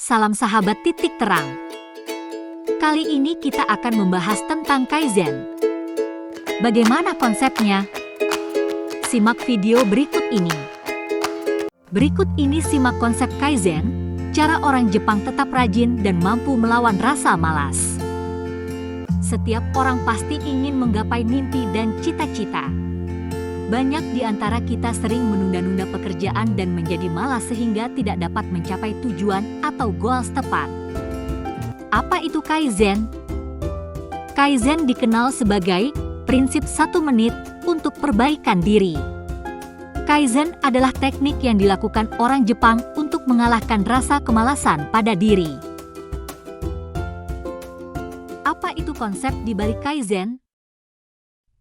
salam sahabat titik terang. Kali ini kita akan membahas tentang Kaizen. Bagaimana konsepnya? Simak video berikut ini. Berikut ini simak konsep Kaizen, cara orang Jepang tetap rajin dan mampu melawan rasa malas. Setiap orang pasti ingin menggapai mimpi dan cita-cita. Banyak di antara kita sering menunda-nunda pekerjaan dan menjadi malas sehingga tidak dapat mencapai tujuan atau goals tepat. Apa itu Kaizen? Kaizen dikenal sebagai prinsip 1 menit untuk perbaikan diri. Kaizen adalah teknik yang dilakukan orang Jepang untuk mengalahkan rasa kemalasan pada diri. Apa itu konsep di balik Kaizen?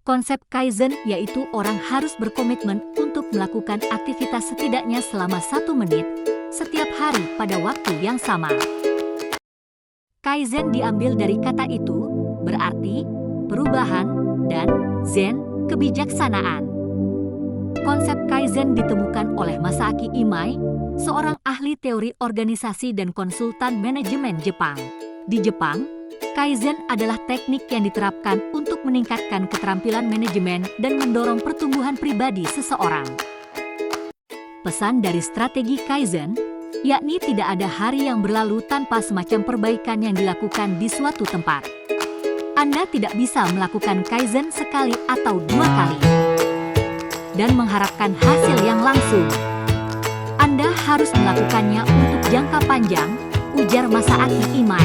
Konsep Kaizen yaitu orang harus berkomitmen untuk melakukan aktivitas setidaknya selama 1 menit setiap hari pada waktu yang sama. Kaizen diambil dari kata itu, berarti perubahan, dan zen, kebijaksanaan. Konsep Kaizen ditemukan oleh Masaaki Imai, seorang ahli teori organisasi dan konsultan manajemen Jepang. Di Jepang, Kaizen adalah teknik yang diterapkan untuk meningkatkan keterampilan manajemen dan mendorong pertumbuhan pribadi seseorang. Pesan dari strategi Kaizen, yakni tidak ada hari yang berlalu tanpa semacam perbaikan yang dilakukan di suatu tempat. Anda tidak bisa melakukan Kaizen sekali atau 2 kali dan mengharapkan hasil yang langsung. Anda harus melakukannya untuk jangka panjang, ujar Masaaki Imai.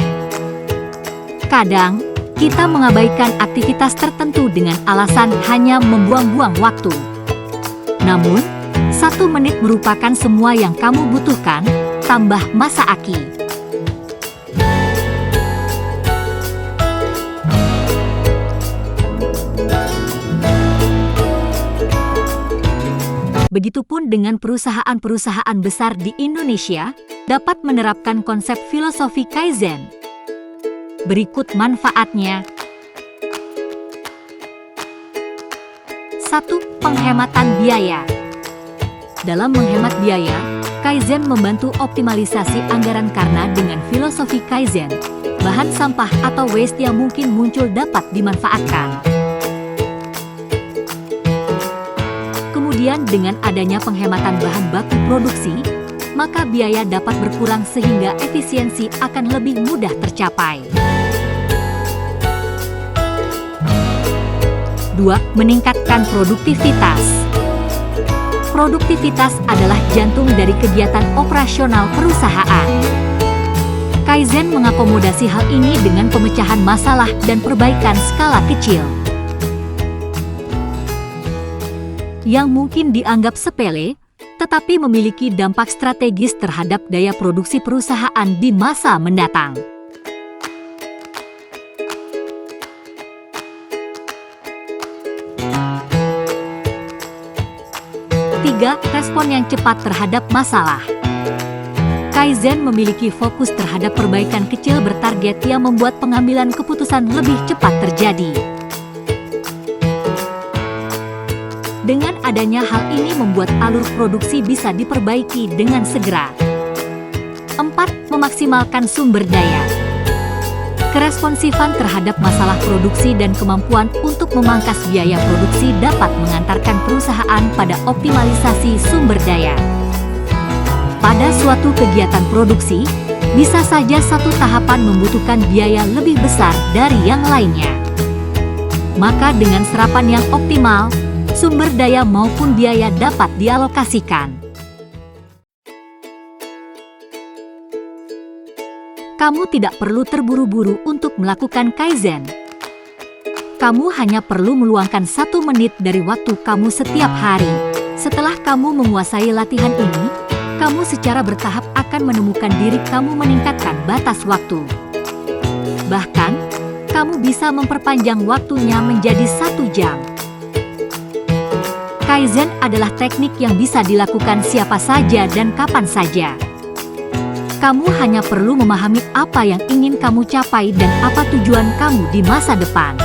Kadang, kita mengabaikan aktivitas tertentu dengan alasan hanya membuang-buang waktu. Namun, 1 menit merupakan semua yang kamu butuhkan, tambah Masaaki. Begitupun dengan perusahaan-perusahaan besar di Indonesia dapat menerapkan konsep filosofi Kaizen. Berikut manfaatnya. 1. Penghematan biaya. Dalam menghemat biaya, Kaizen membantu optimalisasi anggaran karena dengan filosofi Kaizen, bahan sampah atau waste yang mungkin muncul dapat dimanfaatkan. Kemudian dengan adanya penghematan bahan baku produksi, maka biaya dapat berkurang sehingga efisiensi akan lebih mudah tercapai. 2. Meningkatkan produktivitas. Produktivitas adalah jantung dari kegiatan operasional perusahaan. Kaizen mengakomodasi hal ini dengan pemecahan masalah dan perbaikan skala kecil. Yang mungkin dianggap sepele, tetapi memiliki dampak strategis terhadap daya produksi perusahaan di masa mendatang. 3. Respon yang cepat terhadap masalah. Kaizen memiliki fokus terhadap perbaikan kecil bertarget yang membuat pengambilan keputusan lebih cepat terjadi. Dengan adanya hal ini membuat alur produksi bisa diperbaiki dengan segera. 4. Memaksimalkan sumber daya. Keresponsifan terhadap masalah produksi dan kemampuan untuk memangkas biaya produksi dapat mengantarkan perusahaan pada optimalisasi sumber daya. Pada suatu kegiatan produksi, bisa saja satu tahapan membutuhkan biaya lebih besar dari yang lainnya. Maka dengan serapan yang optimal, sumber daya maupun biaya dapat dialokasikan. Kamu tidak perlu terburu-buru untuk melakukan Kaizen. Kamu hanya perlu meluangkan 1 menit dari waktu kamu setiap hari. Setelah kamu menguasai latihan ini, kamu secara bertahap akan menemukan diri kamu meningkatkan batas waktu. Bahkan, kamu bisa memperpanjang waktunya menjadi 1 jam. Kaizen adalah teknik yang bisa dilakukan siapa saja dan kapan saja. Kamu hanya perlu memahami apa yang ingin kamu capai dan apa tujuan kamu di masa depan.